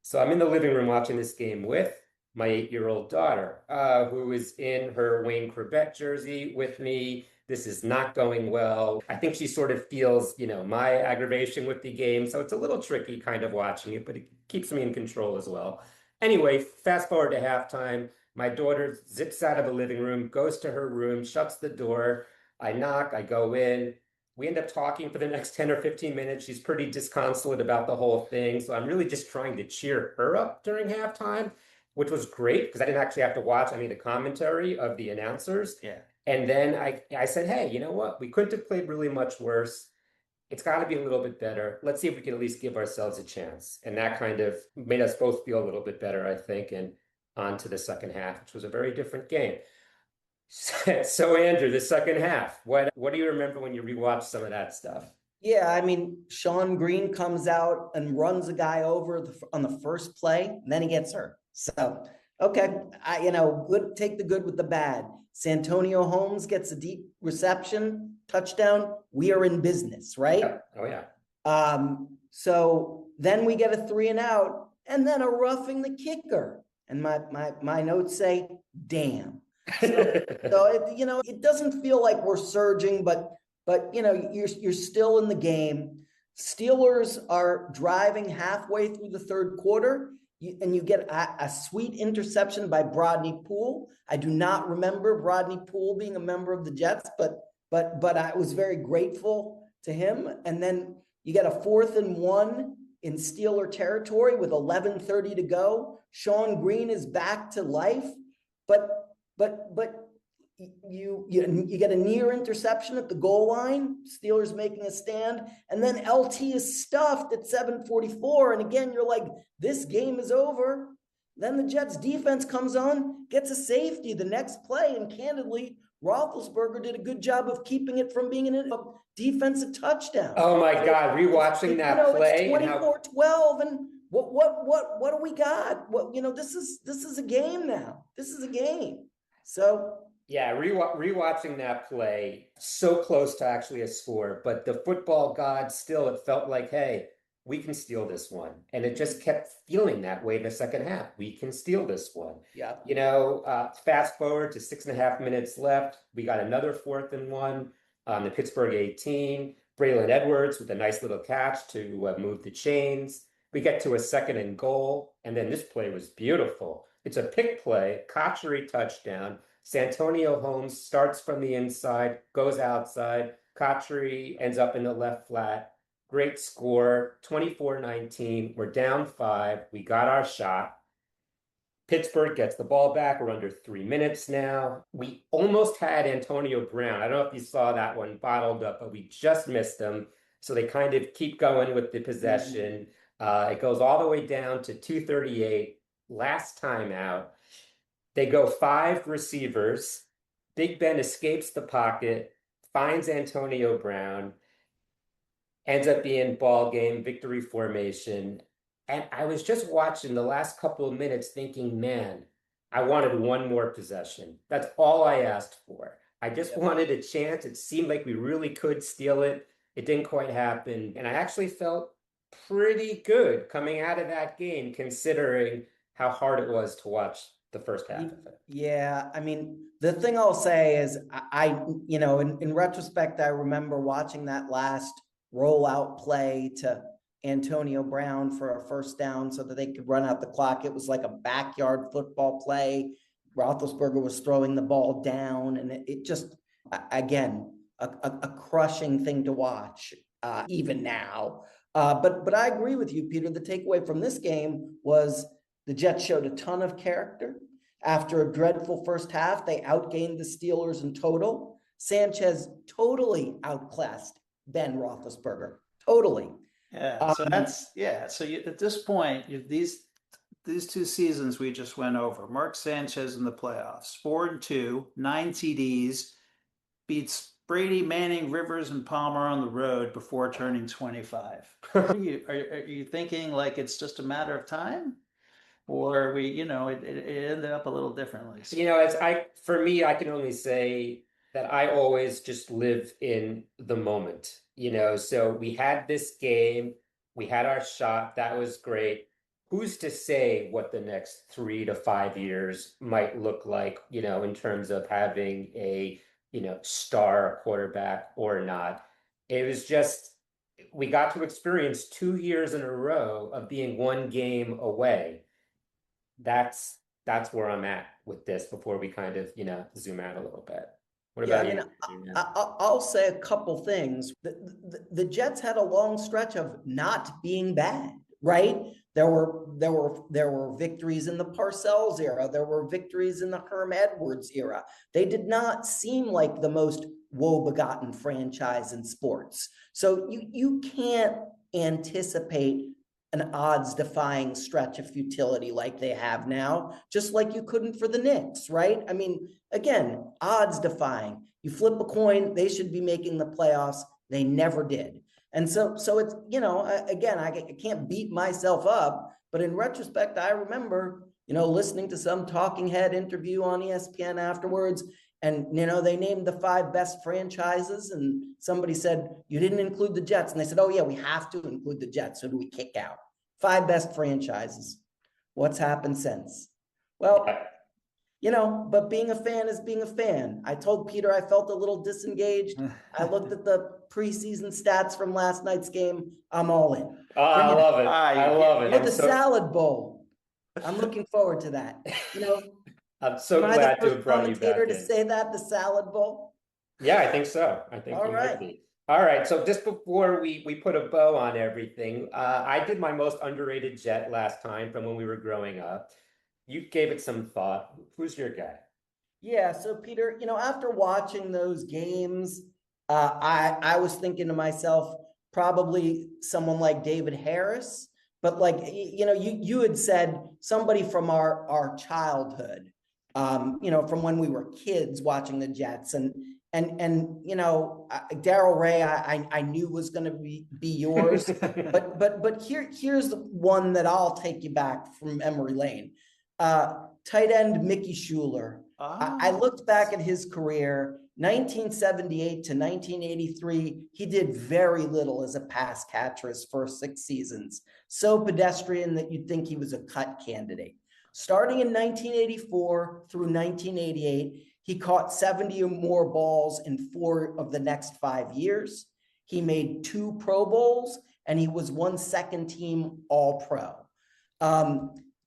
So I'm in the living room watching this game with my 8-year-old daughter, who is in her Wayne Corbett jersey with me. This is not going well. I think she sort of feels, my aggravation with the game. So it's a little tricky kind of watching it, but it keeps me in control as well. Anyway, fast forward to halftime. My daughter zips out of the living room, goes to her room, shuts the door. I knock, I go in. We end up talking for the next 10 or 15 minutes. She's pretty disconsolate about the whole thing. So I'm really just trying to cheer her up during halftime, which was great because I didn't actually have to watch any of the commentary of the announcers. Yeah. And then I said, hey, you know what? We couldn't have played really much worse. It's got to be a little bit better. Let's see if we can at least give ourselves a chance. And that kind of made us both feel a little bit better, I think, and on to the second half, which was a very different game. So Andrew, the second half, what do you remember when you rewatched some of that stuff? Yeah, I mean, Sean Green comes out and runs a guy over on the first play, and then he gets hurt. So, okay, good. Take the good with the bad. Santonio Holmes gets a deep reception, touchdown. We are in business, right? Yeah. Oh yeah. So then we get a 3-and-out, and then a roughing the kicker. And my notes say, damn. So it doesn't feel like we're surging, but you're still in the game. Steelers are driving halfway through the third quarter, and you get a sweet interception by Brodney Poole. I do not remember Brodney Poole being a member of the Jets, but I was very grateful to him. And then you get a 4th and 1 in Steeler territory with 11:30 to go. Sean Green is back to life, but you get a near interception at the goal line, Steelers making a stand, and then LT is stuffed at 7:44. And again, you're like, this game is over. Then the Jets defense comes on, gets a safety the next play, and candidly, Roethlisberger did a good job of keeping it from being a defensive touchdown. Oh my God, rewatching that play. It's 24-12, and What do we got? This is a game now. This is a game. So Yeah, rewatching that play, so close to actually a score, but the football gods still, it felt like, hey, we can steal this one. And it just kept feeling that way in the second half. We can steal this one. yeah, Fast forward to 6.5 minutes left. We got another 4th and 1 on the Pittsburgh 18. Braylon Edwards with a nice little catch to move the chains. We get to a 2nd and goal, and then this play was beautiful. It's a pick play, Kotchery touchdown. Santonio Holmes starts from the inside, goes outside. Kotchery ends up in the left flat. Great score, 24-19. We're down 5. We got our shot. Pittsburgh gets the ball back. We're under 3 minutes now. We almost had Antonio Brown. I don't know if you saw that one bottled up, but we just missed him. So they kind of keep going with the possession. It goes all the way down to 2:38. Last time out. They go 5 receivers. Big Ben escapes the pocket, finds Antonio Brown, ends up being ball game, victory formation. And I was just watching the last couple of minutes thinking, man, I wanted one more possession. That's all I asked for. I just wanted a chance. It seemed like we really could steal it. It didn't quite happen. And I actually felt pretty good coming out of that game, considering how hard it was to watch the first half of it. Yeah, I mean, the thing I'll say is in retrospect, I remember watching that last rollout play to Antonio Brown for a first down so that they could run out the clock. It was like a backyard football play. Roethlisberger was throwing the ball down, and it just, again, a crushing thing to watch, even now. But I agree with you, Peter. The takeaway from this game was the Jets showed a ton of character. After a dreadful first half, they outgained the Steelers in total. Sanchez totally outclassed Ben Roethlisberger. Totally. Yeah. So at this point, these 2 seasons we just went over. Mark Sanchez in the playoffs, 4-2, 9 TDs, beats Brady, Manning, Rivers, and Palmer on the road before turning 25. Are you thinking like it's just a matter of time? Or it ended up a little differently. For me, I can only say that I always just live in the moment, so we had this game, we had our shot, that was great. Who's to say what the next 3 to 5 years might look like, in terms of having a, star quarterback or not. It was just, we got to experience 2 years in a row of being one game away. That's where I'm at with this before we kind of, zoom out a little bit. What about you? I'll say a couple things. The Jets had a long stretch of not being bad, right? There were victories in the Parcells era. There were victories in the Herm Edwards era. They did not seem like the most woe-begotten franchise in sports. So you can't anticipate an odds-defying stretch of futility like they have now, just like you couldn't for the Knicks, right? I mean, again, odds-defying. You flip a coin, they should be making the playoffs. They never did. And so it's, again, I can't beat myself up, but in retrospect, I remember, listening to some talking head interview on ESPN afterwards, and, they named the 5 best franchises, and somebody said, you didn't include the Jets. And they said, oh yeah, we have to include the Jets. So do we kick out 5 best franchises? What's happened since? Well, but being a fan is being a fan. I told Peter I felt a little disengaged. I looked at the preseason stats from last night's game. I'm all in. I love it. I love it. With the salad bowl. I'm looking forward to that. I'm so glad to have brought you back in. To say that, the salad bowl? Yeah, I think so. I think you might be. All right. So just before we put a bow on everything, I did my most underrated Jet last time from when we were growing up. You gave it some thought. Who's your guy? Yeah. So Peter, after watching those games, I was thinking to myself, probably someone like David Harris, but you had said somebody from our childhood, from when we were kids watching the Jets. And and Daryl Ray, I knew was going to be yours, but here's the one that I'll take you back from memory lane. Tight end Mickey Schuler. I looked back at his career, 1978 to 1983. He did very little as a pass catcher his first 6 seasons. So pedestrian that you'd think he was a cut candidate. Starting in 1984 through 1988, he caught 70 or more balls in 4 of the next 5 years. He made 2 Pro Bowls, and he was 1 second-team All-Pro.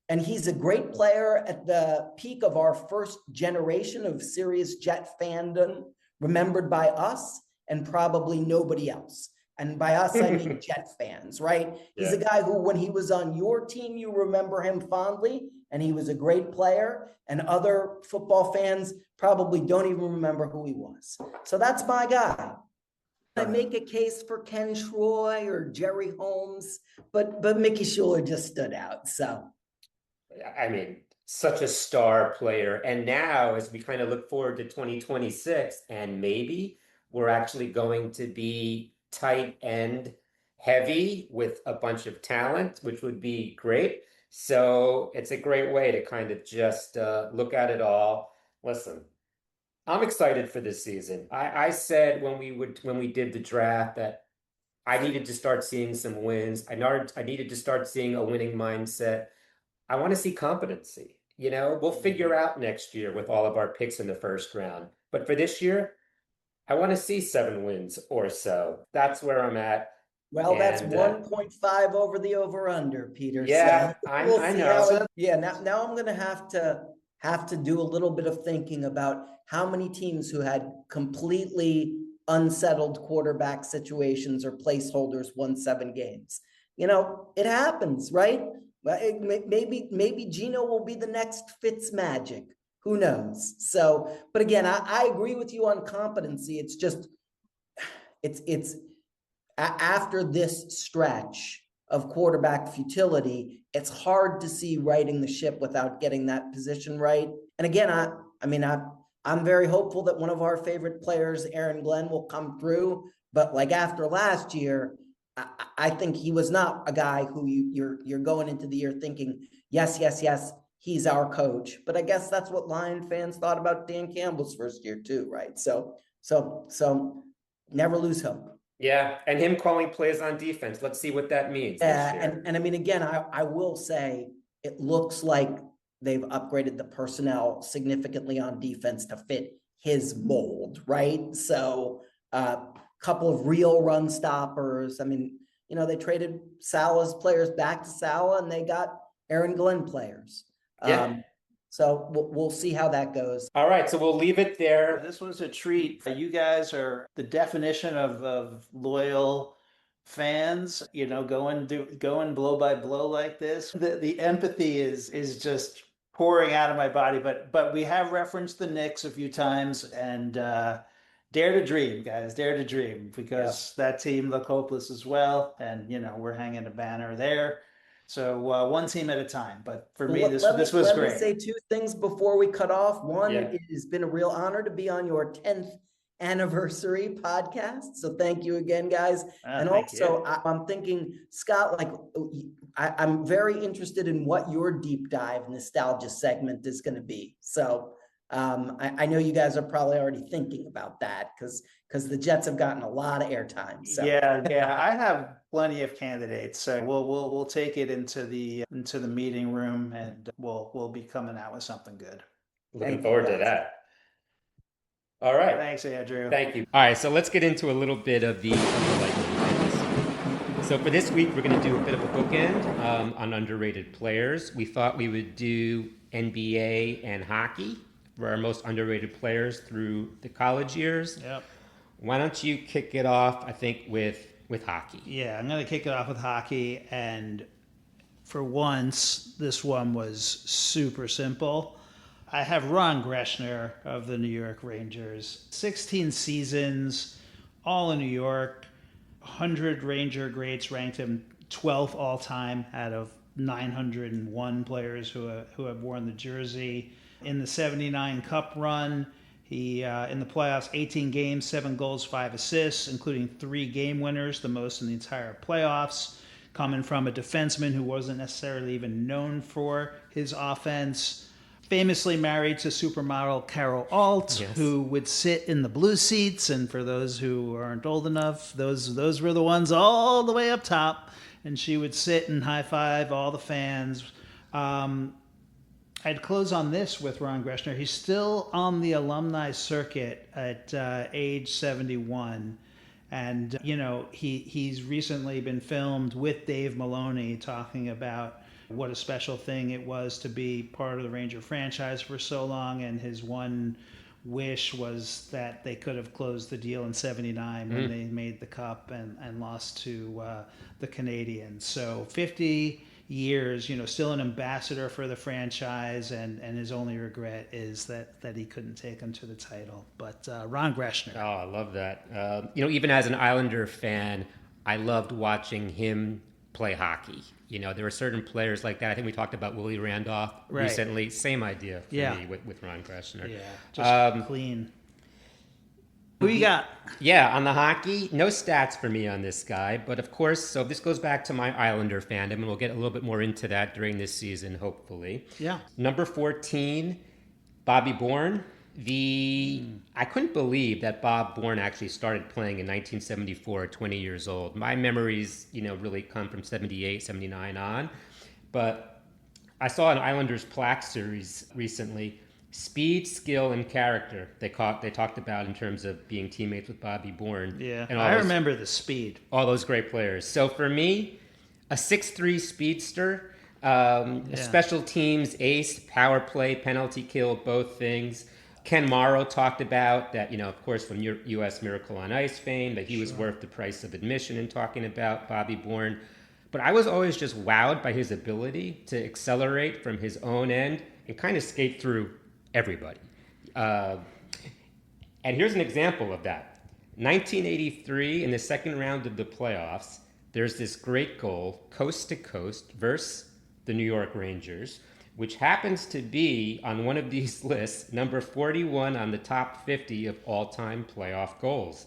And he's a great player at the peak of our first generation of serious Jet fandom, remembered by us and probably nobody else. And by us, I mean Jet fans, right? He's a guy who, when he was on your team, you remember him fondly, and he was a great player, and other football fans probably don't even remember who he was. So that's my guy. I make a case for Ken Troy or Jerry Holmes, but Mickey Schuler just stood out, so. I mean, such a star player. And now, as we kind of look forward to 2026, and maybe we're actually going to be tight end heavy with a bunch of talent, which would be great. So it's a great way to kind of just look at it all. Listen, I'm excited for this season. I said when we did the draft that I needed to start seeing some wins. I needed to start seeing a winning mindset. I want to see competency. We'll figure out next year with all of our picks in the first round. But for this year, I want to see 7 wins or so. That's where I'm at. Well, that's 1.5 over the over/under, Peter. Yeah, so I know. Now I'm going to have to do a little bit of thinking about how many teams who had completely unsettled quarterback situations or placeholders won 7 games. It happens, right? Maybe Gino will be the next Fitzmagic. Who knows? So, but again, I agree with you on competency. It's just, it's after this stretch of quarterback futility, it's hard to see righting the ship without getting that position right. And again, I'm very hopeful that one of our favorite players, Aaron Glenn, will come through. But like after last year, I think he was not a guy who you're going into the year thinking, yes, he's our coach. But I guess that's what Lion fans thought about Dan Campbell's first year too, right? So never lose hope. Yeah, and him calling plays on defense. Let's see what that means this year. And I mean, again, I will say it looks like they've upgraded the personnel significantly on defense to fit his mold, right? So couple of real run stoppers. I mean, they traded Salah's players back to Salah, and they got Aaron Glenn players. So we'll see how that goes. All right, so we'll leave it there. This was a treat. You guys are the definition of loyal fans. Going blow by blow like this. The empathy is just pouring out of my body. But we have referenced the Knicks a few times, and dare to dream, guys. Dare to dream, because that team looked hopeless as well. And, we're hanging a banner there. So one team at a time. But for me, this was great. Let me say 2 things before we cut off. One, it has been a real honor to be on your 10th anniversary podcast. So thank you again, guys. And also, I'm thinking, Scott, I'm very interested in what your deep dive nostalgia segment is going to be. So I know you guys are probably already thinking about that because the Jets have gotten a lot of airtime. So. Yeah, I have plenty of candidates. So we'll take it into the meeting room, and we'll be coming out with something good. Looking forward to that. All right. Thanks, Andrew. Thank you. All right, so let's get into a little bit of the lightning things. So for this week, we're going to do a bit of a bookend on underrated players. We thought we would do NBA and hockey for our most underrated players through the college years. Yep. Why don't you kick it off, I think, with hockey? Yeah, I'm going to kick it off with hockey. And for once, this one was super simple. I have Ron Greschner of the New York Rangers. 16 seasons, all in New York. 100 Ranger greats ranked him 12th all-time out of 901 players who have worn the jersey. In the 79 Cup run, He, in the playoffs, 18 games, 7 goals, 5 assists, including 3 game winners, the most in the entire playoffs, coming from a defenseman who wasn't necessarily even known for his offense. Famously married to supermodel Carol Alt, Yes. who would sit in the blue seats. And for those who aren't old enough, those were the ones all the way up top. And she would sit and high five all the fans. I'd close on this with Ron Greschner. He's still on the alumni circuit at age 71. And, you know, he's recently been filmed with Dave Maloney talking about what a special thing it was to be part of the Ranger franchise for so long. And his one wish was that they could have closed the deal in 79 when they made the cup and lost to the Canadiens. So 50 years, you know, still an ambassador for the franchise, and his only regret is that he couldn't take him to the title. But Ron Greschner. Oh, I love that. You know, even as an Islander fan, I loved watching him play hockey. You know, there were certain players like that. I think we talked about Willie Randolph recently. Same idea for me with Ron Greschner. Yeah, just clean. Who you got? Yeah, on the hockey, no stats for me on this guy. But of course, so this goes back to my Islander fandom, and we'll get a little bit more into that during this season, hopefully. Yeah. Number 14, Bobby Bourne. I couldn't believe that Bob Bourne actually started playing in 1974 at 20 years old. My memories, you know, really come from 78, 79 on. But I saw an Islanders plaque series recently. Speed, skill, and character they talked about in terms of being teammates with Bobby Bourne. Yeah, and I remember the speed. All those great players. So for me, a 6'3 speedster, special teams ace, power play, penalty kill, both things. Ken Morrow talked about that, you know, of course, from U.S. Miracle on Ice fame, that he was worth the price of admission in talking about Bobby Bourne. But I was always just wowed by his ability to accelerate from his own end and kind of skate through everybody. And here's an example of that. 1983, in the second round of the playoffs, there's this great goal, coast to coast, versus the New York Rangers, which happens to be on one of these lists, number 41 on the top 50 of all-time playoff goals.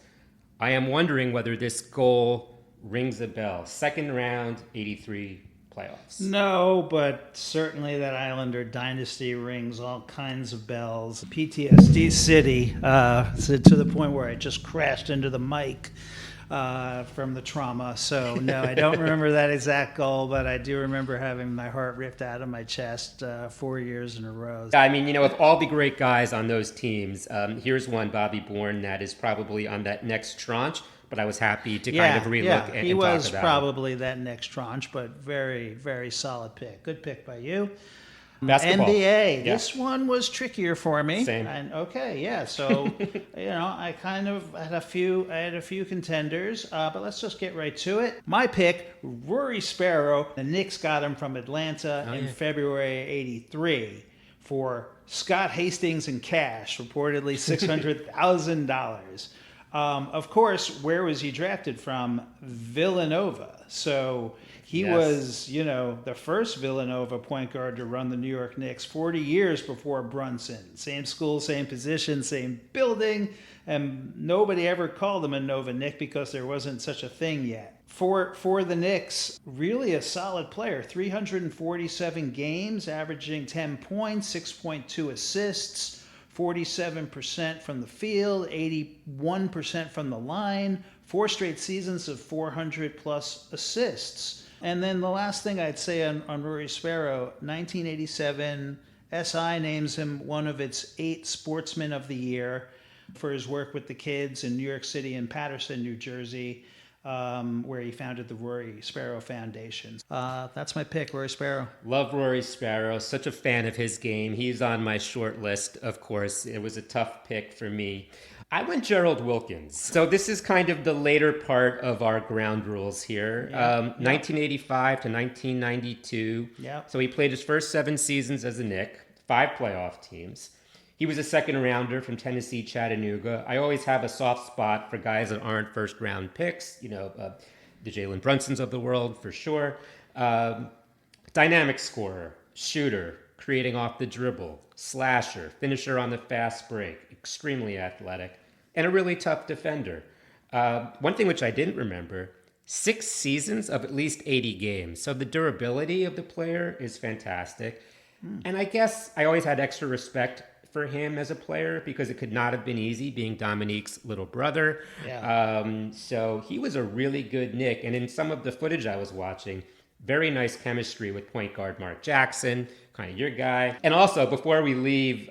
I am wondering whether this goal rings a bell. Second round, 83 playoffs. No, but certainly that Islander dynasty rings all kinds of bells. PTSD City, to the point where I just crashed into the mic from the trauma. So no, I don't remember that exact goal, but I do remember having my heart ripped out of my chest 4 years in a row. I mean, you know, of all the great guys on those teams, here's one, Bobby Bourne, that is probably on that next tranche. But I was happy to kind of relook and talk about it. He was probably that next tranche, but very, very solid pick. Good pick by you. Basketball. NBA. Yeah. This one was trickier for me. Same. And so you know, I kind of had a few contenders, but let's just get right to it. My pick, Rory Sparrow. The Knicks got him from Atlanta in February '83 for Scott Hastings and cash, reportedly $600,000. Of course, where was he drafted from? Villanova. So he was, you know, the first Villanova point guard to run the New York Knicks 40 years before Brunson. Same school, same position, same building. And nobody ever called him a Nova Knick because there wasn't such a thing yet. For the Knicks, really a solid player. 347 games, averaging 10 points, 6.2 assists. 47% from the field, 81% from the line, 4 straight seasons of 400 plus assists. And then the last thing I'd say on Rory Sparrow, 1987, SI names him one of its 8 Sportsmen of the Year for his work with the kids in New York City and Paterson, New Jersey, where he founded the Rory Sparrow Foundation. That's my pick, Rory Sparrow. Love Rory Sparrow. Such a fan of his game. He's on my short list, of course. It was a tough pick for me. I went Gerald Wilkins. So this is kind of the later part of our ground rules here. 1985 to 1992. Yep. So he played his first 7 seasons as a Knick, 5 playoff teams. He was a second rounder from Tennessee, Chattanooga. I always have a soft spot for guys that aren't first round picks, you know, the Jalen Brunsons of the world for sure. Dynamic scorer, shooter, creating off the dribble, slasher, finisher on the fast break, extremely athletic, and a really tough defender. One thing which I didn't remember, 6 seasons of at least 80 games. So the durability of the player is fantastic. And I guess I always had extra respect for him as a player because it could not have been easy being Dominique's little brother. Yeah. So he was a really good Nick. And in some of the footage I was watching, very nice chemistry with point guard Mark Jackson, kind of your guy. And also, before we leave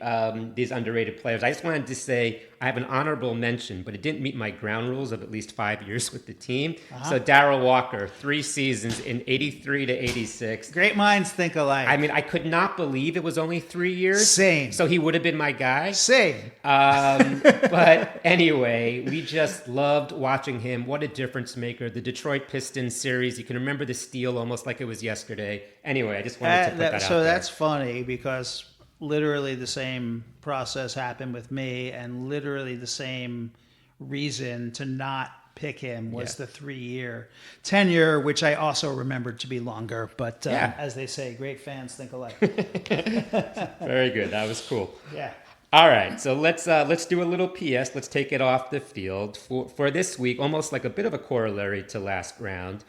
these underrated players, I just wanted to say I have an honorable mention, but it didn't meet my ground rules of at least 5 years with the team. So Darryl Walker, 3 seasons in 83 to 86. Great minds think alike. I mean, I could not believe it was only 3 years. Same. So he would have been my guy. Same. But anyway, we just loved watching him. What a difference maker. The Detroit Pistons series, you can remember the steal almost like it was yesterday. Anyway, I just wanted to put that out So there. that's funny because literally the same process happened with me, and literally the same reason to not pick him was the 3-year tenure, which I also remembered to be longer. But as they say, great fans think alike. Very good. That was cool. Yeah. All right, so let's do a little PS. Let's take it off the field for this week. Almost like a bit of a corollary to last round.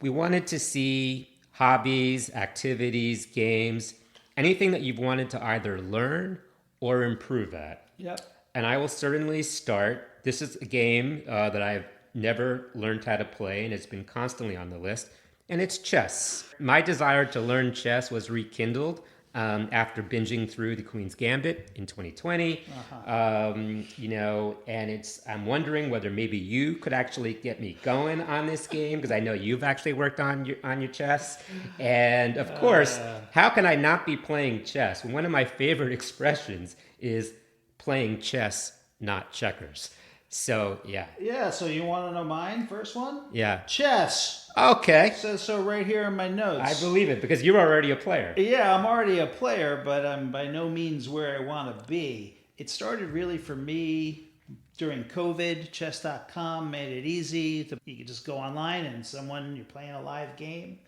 We wanted to see hobbies, activities, games, anything that you've wanted to either learn or improve at. Yep. And I will certainly start. This is a game that I've never learned how to play, and it's been constantly on the list, and it's chess. My desire to learn chess was rekindled after binging through the Queen's Gambit in 2020. And I'm wondering whether maybe you could actually get me going on this game, because I know you've actually worked on your chess. And of course, how can I not be playing chess? One of my favorite expressions is playing chess, not checkers. So, yeah. Yeah, so you want to know mine, first one? Yeah. Chess. Okay. So right here in my notes. I believe it, because you're already a player. Yeah, I'm already a player, but I'm by no means where I want to be. It started really for me during COVID. Chess.com made it easy. You could just go online and you're playing a live game.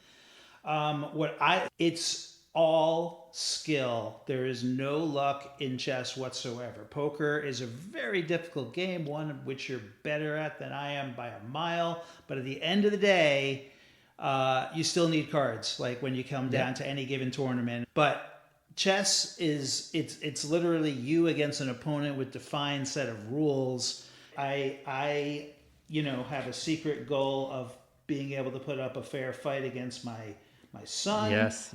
It's all skill. There is no luck in chess whatsoever. Poker is a very difficult game, one of which you're better at than I am by a mile. But at the end of the day, you still need cards, like when you come down to any given tournament. But chess it's literally you against an opponent with defined set of rules. I have a secret goal of being able to put up a fair fight against my son. Yes.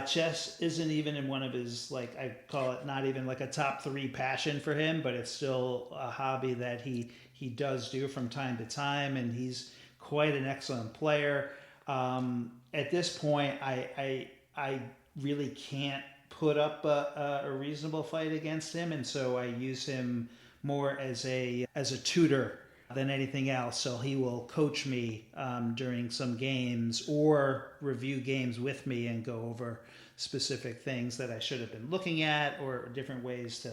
Chess isn't even in one of his, I call it not even like a top 3 passion for him, but it's still a hobby that he does do from time to time, and he's quite an excellent player. At this point, I really can't put up a reasonable fight against him, and so I use him more as a tutor than anything else. So he will coach me during some games or review games with me and go over specific things that I should have been looking at or different ways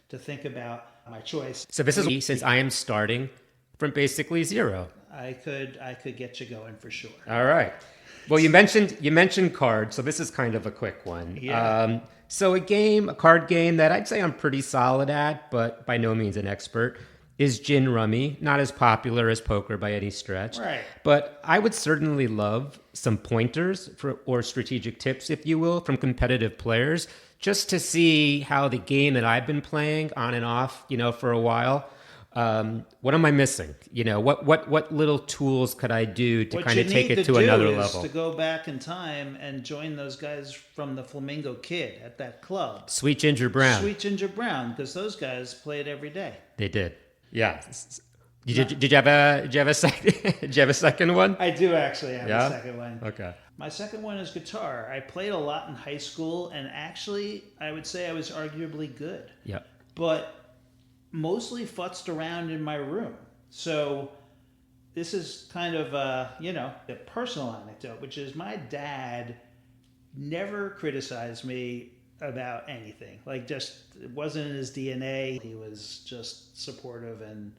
to think about my choice. So this is since I am starting from basically zero. I could get you going for sure. All right. Well, you mentioned cards, so this is kind of a quick one. Yeah. So a card game that I'd say I'm pretty solid at, but by no means an expert, is gin rummy. Not as popular as poker by any stretch. Right. But I would certainly love some pointers or strategic tips, if you will, from competitive players, just to see how the game that I've been playing on and off, for a while, what am I missing? What little tools could I do to kind of take it to another level? To go back in time and join those guys from the Flamingo Kid at that club. Sweet Ginger Brown, because those guys played every day. They did. Yeah. Did you have a second one? I do actually have a second one. Okay. My second one is guitar. I played a lot in high school, and actually, I would say I was arguably good. Yeah. But mostly futzed around in my room. So this is kind of a personal anecdote, which is my dad never criticized me about anything. It wasn't in his DNA. He was just supportive and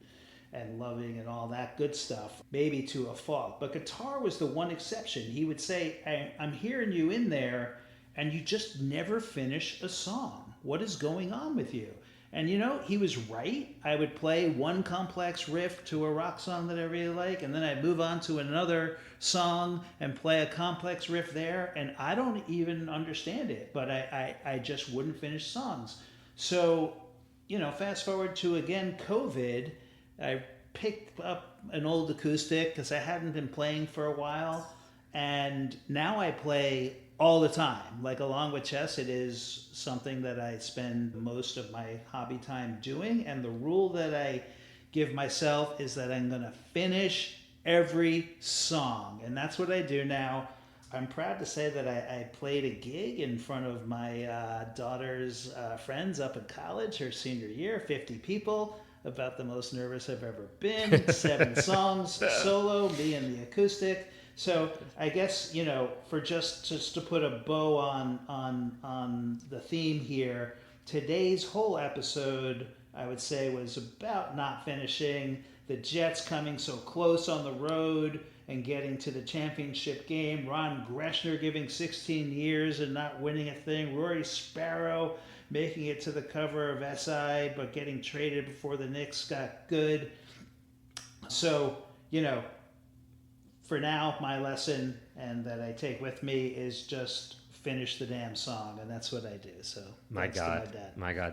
loving and all that good stuff, maybe to a fault. But guitar was the one exception. He would say, I'm hearing you in there, and you just never finish a song. What is going on with you? And he was right. I would play one complex riff to a rock song that I really like, and then I'd move on to another song and play a complex riff there, and I don't even understand it, but I just wouldn't finish songs. So, fast forward to, again, COVID, I picked up an old acoustic because I hadn't been playing for a while, and now I play all the time. Like, along with chess, it is something that I spend most of my hobby time doing, and the rule that I give myself is that I'm going to finish every song, and that's what I do now. I'm proud to say that I played a gig in front of my daughter's friends up in college, her senior year, 50 people, about the most nervous I've ever been, 7 songs, solo, me and the acoustic. So I guess, for just to put a bow on the theme here, today's whole episode, I would say, was about not finishing, the Jets coming so close on the road and getting to the championship game, Ron Greschner giving 16 years and not winning a thing, Rory Sparrow making it to the cover of SI but getting traded before the Knicks got good. So, for now, my lesson, and that I take with me, is just finish the damn song, and that's what I do. So my God,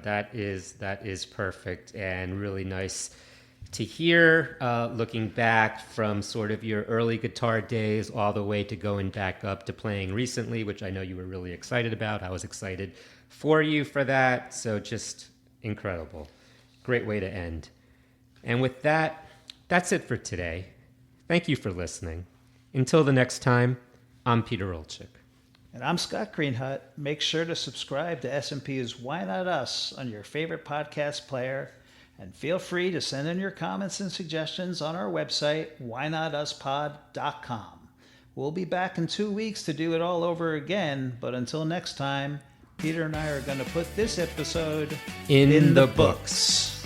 that is perfect and really nice to hear. Looking back from sort of your early guitar days all the way to going back up to playing recently, which I know you were really excited about. I was excited for you for that. So just incredible. Great way to end. And with that, that's it for today. Thank you for listening. Until the next time, I'm Peter Olczyk. And I'm Scott Greenhut. Make sure to subscribe to S&P's Why Not Us on your favorite podcast player. And feel free to send in your comments and suggestions on our website, whynotuspod.com. We'll be back in 2 weeks to do it all over again. But until next time, Peter and I are going to put this episode in the books.